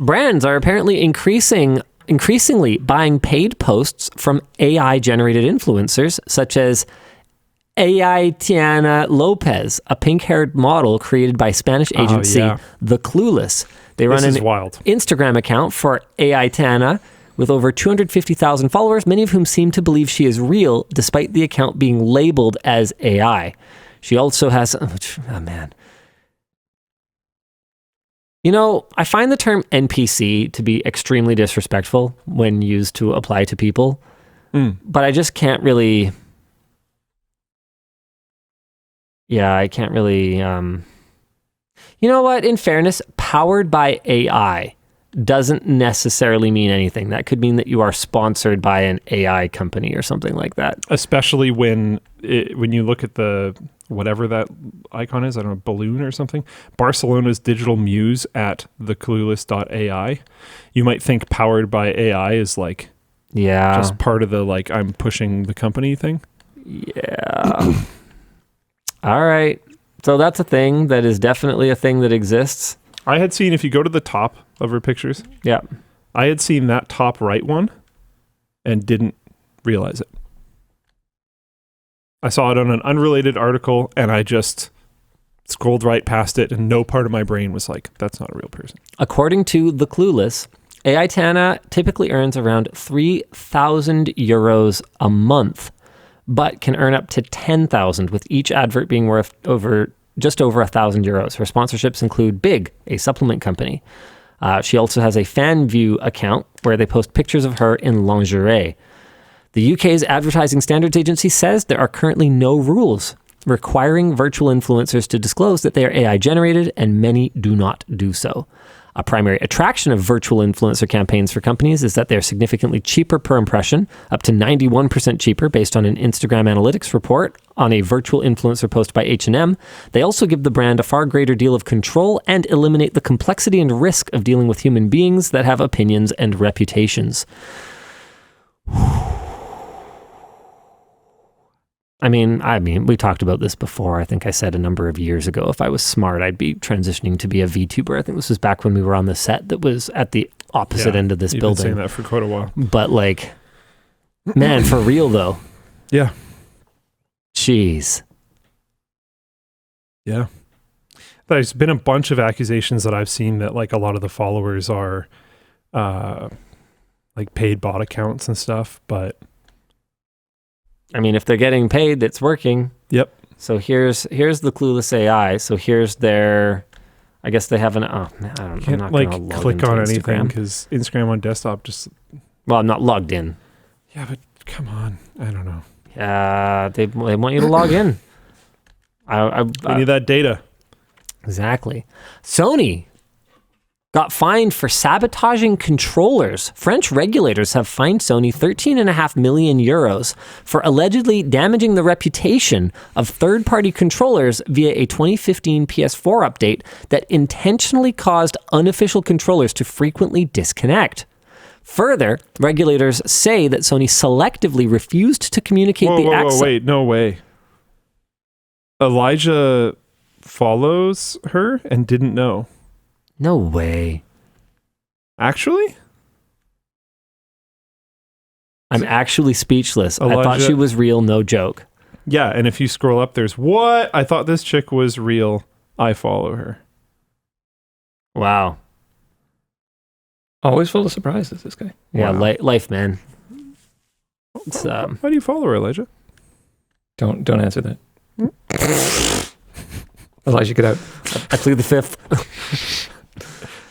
brands are apparently increasingly buying paid posts from AI-generated influencers, such as Tiana Lopez, a pink-haired model created by Spanish agency The Clueless. They run an Instagram account for Tiana with over 250,000 followers, many of whom seem to believe she is real, despite the account being labeled as AI. She also has... Oh, man. You know, I find the term NPC to be extremely disrespectful when used to apply to people, but I just can't really... Yeah, I can't really... You know what? In fairness, powered by AI doesn't necessarily mean anything. That could mean that you are sponsored by an AI company or something like that. Especially when you look at the... whatever that icon is, I don't know, balloon or something, Barcelona's digital muse at theclueless.ai. You might think powered by AI is like, just part of the, like, I'm pushing the company thing. Yeah. All right. So that's a thing that is definitely a thing that exists. I had seen, if you go to the top of her pictures, I had seen that top right one and didn't realize it. I saw it on an unrelated article and I just scrolled right past it and no part of my brain was like, that's not a real person. According to The Clueless, Tiana typically earns around 3,000 euros a month, but can earn up to 10,000, with each advert being worth just over 1,000 euros. Her sponsorships include Big, a supplement company. She also has a fan view account where they post pictures of her in lingerie. The UK's Advertising Standards Agency says there are currently no rules requiring virtual influencers to disclose that they are AI generated, and many do not do so. A primary attraction of virtual influencer campaigns for companies is that they're significantly cheaper per impression, up to 91% cheaper based on an Instagram analytics report on a virtual influencer post by H&M. They also give the brand a far greater deal of control and eliminate the complexity and risk of dealing with human beings that have opinions and reputations. I mean, we talked about this before. I think I said a number of years ago, if I was smart, I'd be transitioning to be a VTuber. I think this was back when we were on the set that was at the opposite end of this building. You've been saying that for quite a while. But like, man, for real though. Yeah. Jeez. Yeah. There's been a bunch of accusations that I've seen that like a lot of the followers are like paid bot accounts and stuff, but... I mean, if they're getting paid, it's working. Yep. So here's the Clueless AI. So here's their, I guess they have an, oh, man, I'm not like going to click on anything because Instagram on desktop just... Well, I'm not logged in. Yeah, but come on. I don't know. Yeah, they want you to log in. We need that data. Exactly. Sony got fined for sabotaging controllers. French regulators have fined Sony 13.5 million euros for allegedly damaging the reputation of third-party controllers via a 2015 PS4 update that intentionally caused unofficial controllers to frequently disconnect. Further, regulators say that Sony selectively refused to communicate Wait, no way. Elijah follows her and didn't know. No way. Actually? I'm actually speechless. Elijah... I thought she was real, no joke. Yeah, and if you scroll up, there's what? I thought this chick was real. I follow her. Wow. Always full of surprises, this guy. Yeah, wow. Life, man. It's, Why do you follow her, Elijah? Don't answer that. Elijah, get out. I plead the fifth.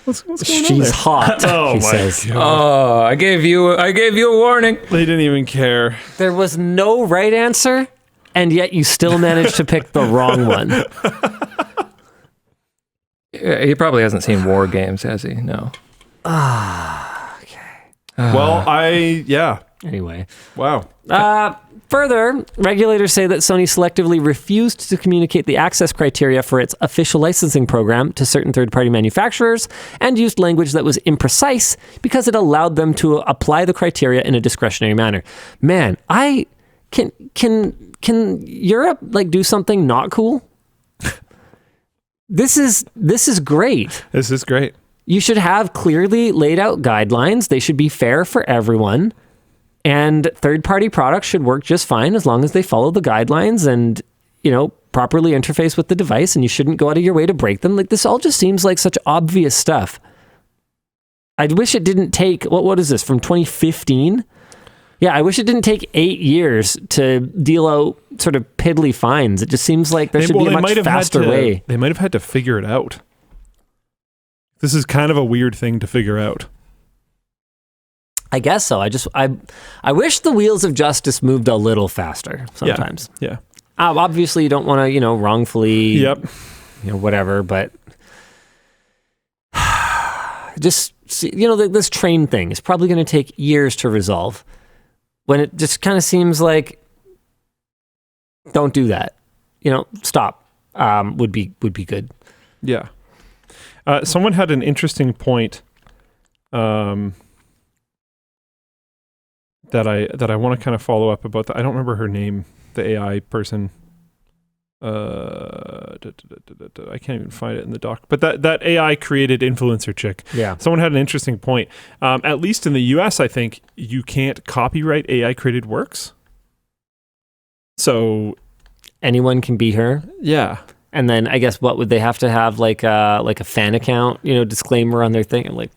What's going on She's there? hot, he says. God. Oh, I gave you a warning. They didn't even care. There was no right answer, and yet you still managed to pick the wrong one. Yeah, he probably hasn't seen War Games, has he? No. Okay. Well, Anyway. Wow. Further, regulators say that Sony selectively refused to communicate the access criteria for its official licensing program to certain third-party manufacturers and used language that was imprecise because it allowed them to apply the criteria in a discretionary manner. Man, can Europe like do something not cool? This is great. This is great. You should have clearly laid out guidelines. They should be fair for everyone. And third-party products should work just fine as long as they follow the guidelines and, properly interface with the device, and you shouldn't go out of your way to break them. Like, this all just seems like such obvious stuff. I wish it didn't take, what is this, from 2015? Yeah, I wish it didn't take 8 years to deal out sort of piddly fines. It just seems like there should be a much faster way. They might have had to figure it out. This is kind of a weird thing to figure out. I guess so. I wish the wheels of justice moved a little faster sometimes. Yeah. Obviously, you don't want to, wrongfully, Yep. Whatever, but just, this train thing is probably going to take years to resolve when it just kind of seems like, don't do that. Stop would be good. Yeah. Someone had an interesting point that I want to kind of follow up about. I don't remember her name, the AI person. I can't even find it in the doc. But that AI created influencer chick. Yeah. Someone had an interesting point. At least in the US, I think you can't copyright AI created works. So anyone can be her. Yeah. And then I guess what would they have to have, like a fan account, disclaimer on their thing? I'm like,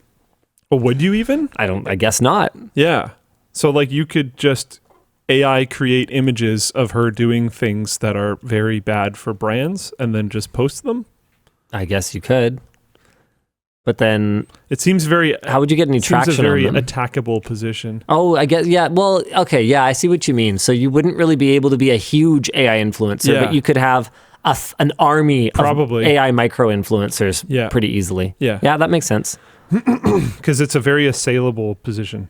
well, would you even? I guess not. Yeah. So like you could just AI create images of her doing things that are very bad for brands and then just post them? I guess you could. But then it seems very, how would you get any traction seems a very on them? attackable position. Oh, I guess, yeah. Well, okay, yeah, I see what you mean. So you wouldn't really be able to be a huge AI influencer, but you could have an army probably of AI micro-influencers pretty easily. Yeah. Yeah, that makes sense. Because it's a very assailable position.